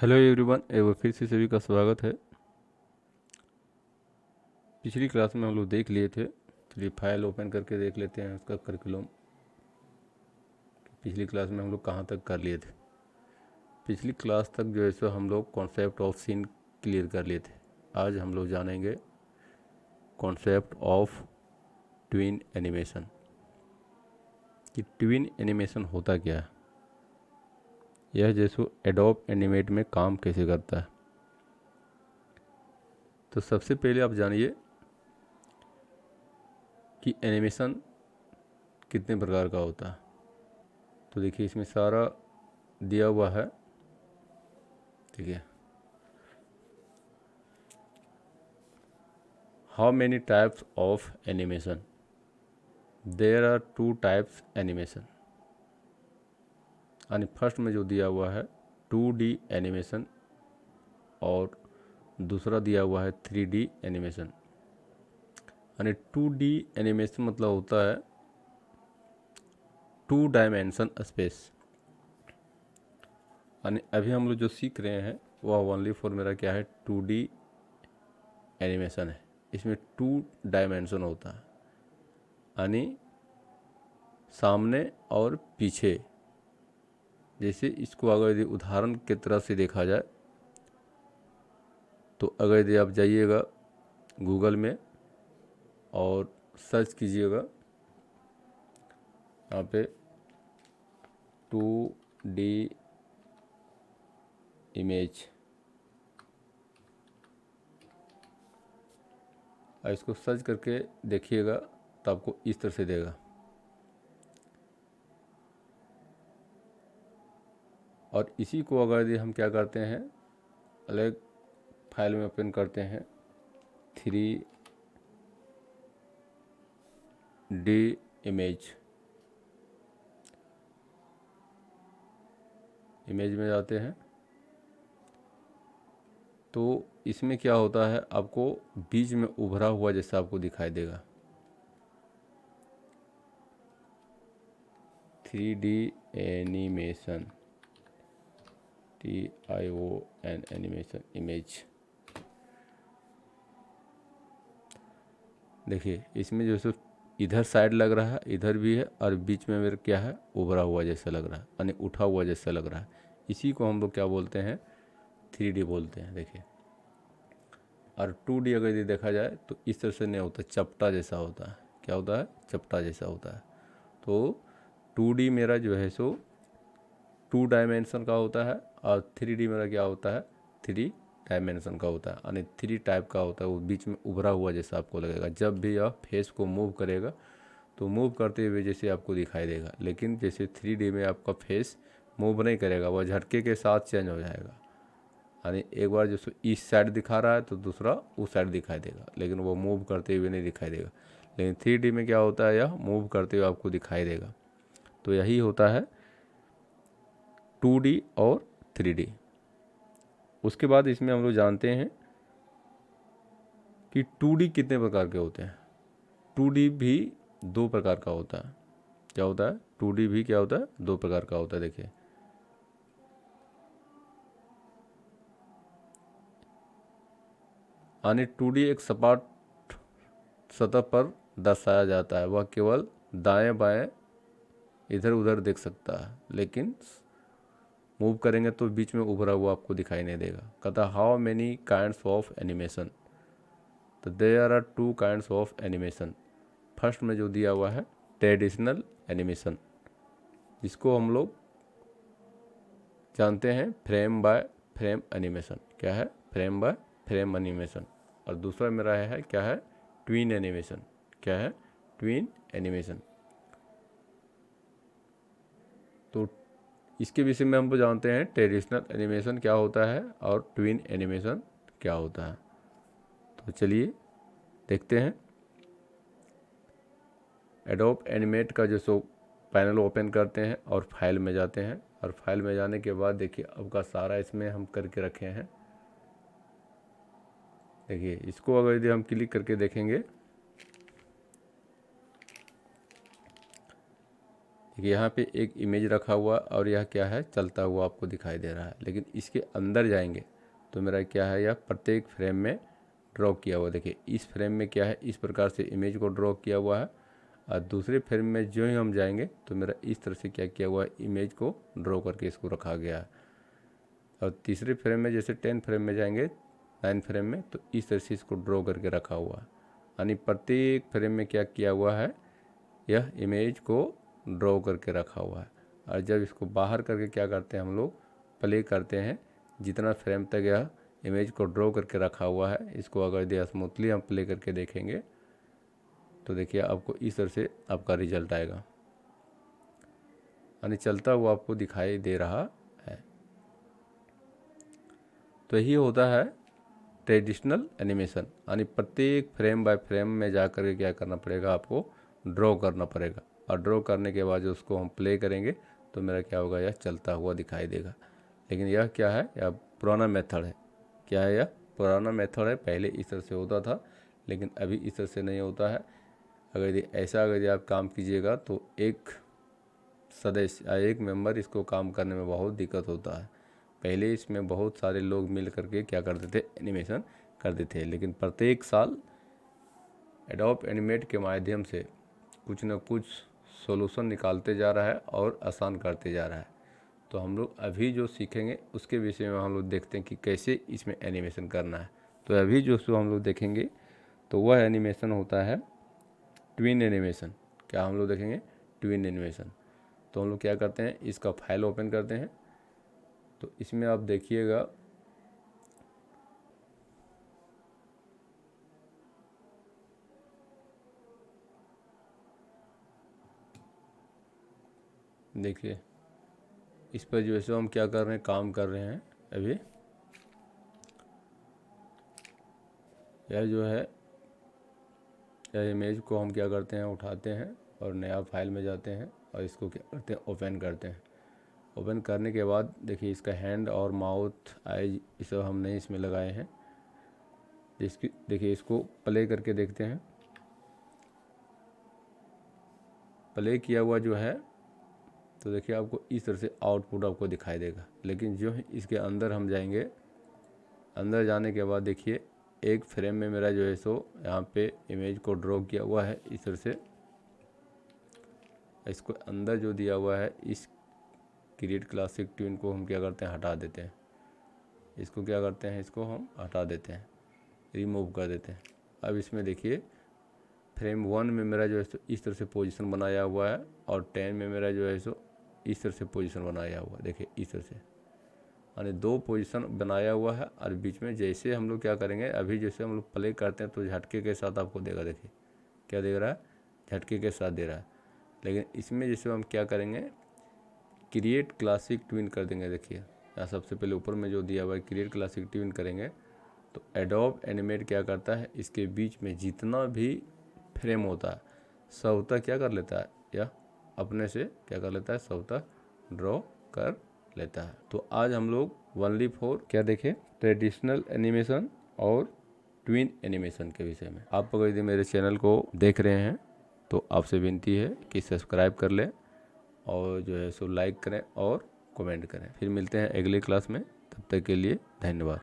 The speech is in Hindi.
हेलो एवरीवन, एक बार फिर से सभी का स्वागत है। पिछली क्लास में हम लोग देख लिए थे। चलिए फाइल ओपन करके देख लेते हैं उसका करिकुलम। पिछली क्लास में हम लोग कहाँ तक कर लिए थे। पिछली क्लास तक जो है सो हम लोग कॉन्सेप्ट ऑफ सीन क्लियर कर लिए थे। आज हम लोग जानेंगे कॉन्सेप्ट ऑफ ट्विन एनिमेशन कि ट्विन एनिमेशन होता क्या है, यह जैसो एडोब एनिमेट में काम कैसे करता है। तो सबसे पहले आप जानिए कि एनिमेशन कितने प्रकार का होता है। तो देखिए इसमें सारा दिया हुआ है, ठीक है। How many types of animation? There are 2 types animation. यानी फर्स्ट में जो दिया हुआ है 2D एनिमेशन और दूसरा दिया हुआ है 3D एनिमेशन। यानी 2D एनिमेशन मतलब होता है 2 डायमेंशन स्पेस। यानी अभी हम लोग जो सीख रहे हैं वह ओनली फॉर मेरा क्या है 2D एनिमेशन है। इसमें 2 डायमेंशन होता है, यानी सामने और पीछे। जैसे इसको अगर यदि उदाहरण की तरह से देखा जाए तो अगर यदि आप जाइएगा गूगल में और सर्च कीजिएगा यहाँ पे 2D इमेज, और इसको सर्च करके देखिएगा तो आपको इस तरह से देगा। और इसी को अगर यदि हम क्या करते हैं अलग फाइल में ओपन करते हैं 3D इमेज में जाते हैं तो इसमें क्या होता है आपको बीच में उभरा हुआ जैसा आपको दिखाई देगा। 3D animation, TION animation image. देखिए इसमें जो सो इधर साइड लग रहा है, इधर भी है, और बीच में मेरा क्या है उभरा हुआ जैसा लग रहा है, यानी उठा हुआ जैसा लग रहा है। इसी को हम लोग क्या बोलते हैं 3D बोलते हैं। देखिए, और 2D अगर यदि देखा जाए तो इस तरह से नहीं होता, चपटा जैसा होता है। क्या होता है? चपटा जैसा होता है। तो 2D मेरा जो है सो 2 डायमेंशन का होता है और 3D मेरा क्या होता है 3 डायमेंशन का होता है, यानी 3 टाइप का होता है। वो बीच में उभरा हुआ जैसा आपको लगेगा। जब भी आप फेस को मूव करेगा तो मूव करते हुए जैसे आपको दिखाई देगा, लेकिन जैसे 3D में आपका फेस मूव नहीं करेगा, वह झटके के साथ चेंज हो जाएगा। यानी एक बार जो इस साइड दिखा रहा है तो दूसरा उस साइड दिखाई देगा, लेकिन वो मूव करते हुए नहीं दिखाई देगा। लेकिन 3D में क्या होता है, यह मूव करते हुए आपको दिखाई देगा। तो यही होता है 2D और 3D। उसके बाद इसमें हम लोग जानते हैं कि 2D कितने प्रकार के होते हैं। 2D भी 2 प्रकार का होता है। क्या होता है? 2D भी क्या होता है 2 प्रकार का होता है। देखिए, यानी 2D एक सपाट सतह पर दर्शाया जाता है। वह केवल दाएं बाएं इधर उधर देख सकता है, लेकिन मूव करेंगे तो बीच में उभरा हुआ आपको दिखाई नहीं देगा। कहता how many kinds of animation? तो there are 2 kinds of animation. First में जो दिया हुआ है ट्रेडिशनल एनिमेशन, जिसको हम लोग जानते हैं फ्रेम बाय फ्रेम एनिमेशन। क्या है? Frame by frame animation. और दूसरा मेरा है क्या है ट्विन एनिमेशन। क्या है? Twin animation. तो इसके विषय में हम लोग जानते हैं ट्रेडिशनल एनिमेशन क्या होता है और ट्विन एनिमेशन क्या होता है। तो चलिए देखते हैं। एडोब एनिमेट का जो सो पैनल ओपन करते हैं और फाइल में जाते हैं, और फाइल में जाने के बाद देखिए आपका सारा इसमें हम करके रखे हैं। देखिए इसको अगर यदि हम क्लिक करके देखेंगे देखिए यहाँ पे एक इमेज रखा हुआ और यह क्या है, चलता हुआ आपको दिखाई दे रहा है। लेकिन इसके अंदर जाएंगे तो मेरा क्या है, यह प्रत्येक फ्रेम में ड्रॉ किया हुआ। देखिए इस फ्रेम में क्या है, इस प्रकार से इमेज को ड्रॉ किया हुआ है, और दूसरे फ्रेम में जो ही हम जाएंगे तो मेरा इस तरह से क्या किया हुआ है, इमेज को ड्रॉ करके इसको रखा गया है। और तीसरे फ्रेम में जैसे 10 फ्रेम में जाएंगे, 9 फ्रेम में, तो इस तरह से इसको ड्रॉ करके रखा हुआ है। यानी प्रत्येक फ्रेम में क्या किया हुआ है, यह इमेज को ड्रॉ करके रखा हुआ है। और जब इसको बाहर करके क्या करते हैं, हम लोग प्ले करते हैं, जितना फ्रेम तक यह इमेज को ड्रॉ करके रखा हुआ है, इसको अगर दे स्मूथली हम प्ले करके देखेंगे तो देखिए आपको इस तरह से आपका रिजल्ट आएगा, यानी चलता हुआ आपको दिखाई दे रहा है। तो यही होता है ट्रेडिशनल एनिमेशन, यानी प्रत्येक फ्रेम बाय फ्रेम में जा कर के क्या करना पड़ेगा, आपको ड्रॉ करना पड़ेगा। और ड्रॉ करने के बाद जो उसको हम प्ले करेंगे तो मेरा क्या होगा, यह चलता हुआ दिखाई देगा। लेकिन यह क्या है, यह पुराना मेथड है। क्या है, यह पुराना मेथड है। पहले इस तरह से होता था, लेकिन अभी इस तरह से नहीं होता है। अगर यदि आप काम कीजिएगा तो एक सदस्य या एक मेंबर इसको काम करने में बहुत दिक्कत होता है। पहले इसमें बहुत सारे लोग मिल करके क्या करते थे, एनिमेशन करते थे। लेकिन प्रत्येक साल एडोब एनिमेट के माध्यम से कुछ न कुछ सॉल्यूशन निकालते जा रहा है और आसान करते जा रहा है। तो हम लोग अभी जो सीखेंगे उसके विषय में हम लोग देखते हैं कि कैसे इसमें एनिमेशन करना है। तो अभी जो हम लोग देखेंगे तो वह एनिमेशन होता है ट्विन एनिमेशन। क्या हम लोग देखेंगे, ट्विन एनिमेशन। तो हम लोग क्या करते हैं, इसका फाइल ओपन करते हैं। तो इसमें आप देखिएगा देखिए इस पर जो है हम क्या कर रहे हैं, काम कर रहे हैं। अभी यह जो है, यह इमेज को हम क्या करते हैं, उठाते हैं और नया फाइल में जाते हैं और इसको क्या करते हैं, ओपन करते हैं। ओपन करने के बाद देखिए इसका हैंड और माउथ, आईज, ये सब हमने इसमें लगाए हैं। इसकी देखिए इसको प्ले करके देखते हैं। प्ले किया हुआ जो है तो देखिए आपको इस तरह से आउटपुट आपको दिखाई देगा। लेकिन जो है इसके अंदर हम जाएंगे, अंदर जाने के बाद देखिए एक फ्रेम में मेरा जो है सो यहाँ पे इमेज को ड्रॉ किया हुआ है इस तरह से। इसको अंदर जो दिया हुआ है, इस क्रिएट क्लासिक ट्यून को हम क्या करते हैं, हटा देते हैं। इसको क्या करते हैं, इसको हम हटा देते हैं, रिमूव कर देते हैं। अब इसमें देखिए फ्रेम 1 में मेरा जो है सो इस तरह से पोजीशन बनाया हुआ है और 10 में मेरा जो है सो इस तरह से पोजीशन बनाया हुआ है। देखिए इस तरह से, यानी 2 पोजीशन बनाया हुआ है। और बीच में जैसे हम लोग क्या करेंगे, अभी जैसे हम लोग प्ले करते हैं तो झटके के साथ आपको देगा। देखिए क्या दे रहा है, झटके के साथ दे रहा है। लेकिन इसमें जैसे हम क्या करेंगे, क्रिएट क्लासिक ट्विन कर देंगे। देखिए यहाँ सबसे पहले ऊपर में जो दिया हुआ है क्रिएट क्लासिक ट्विन करेंगे तो एडोब एनिमेट क्या करता है, इसके बीच में जितना भी फ्रेम होता है सबका क्या कर लेता है, या अपने से क्या कर लेता है, सबका ड्रॉ कर लेता है। तो आज हम लोग ओनली फॉर क्या देखें, ट्रेडिशनल एनिमेशन और ट्विन एनिमेशन के विषय में। आप अगर यदि मेरे चैनल को देख रहे हैं तो आपसे विनती है कि सब्सक्राइब कर लें और जो है सो लाइक करें और कमेंट करें। फिर मिलते हैं अगले क्लास में, तब तक के लिए धन्यवाद।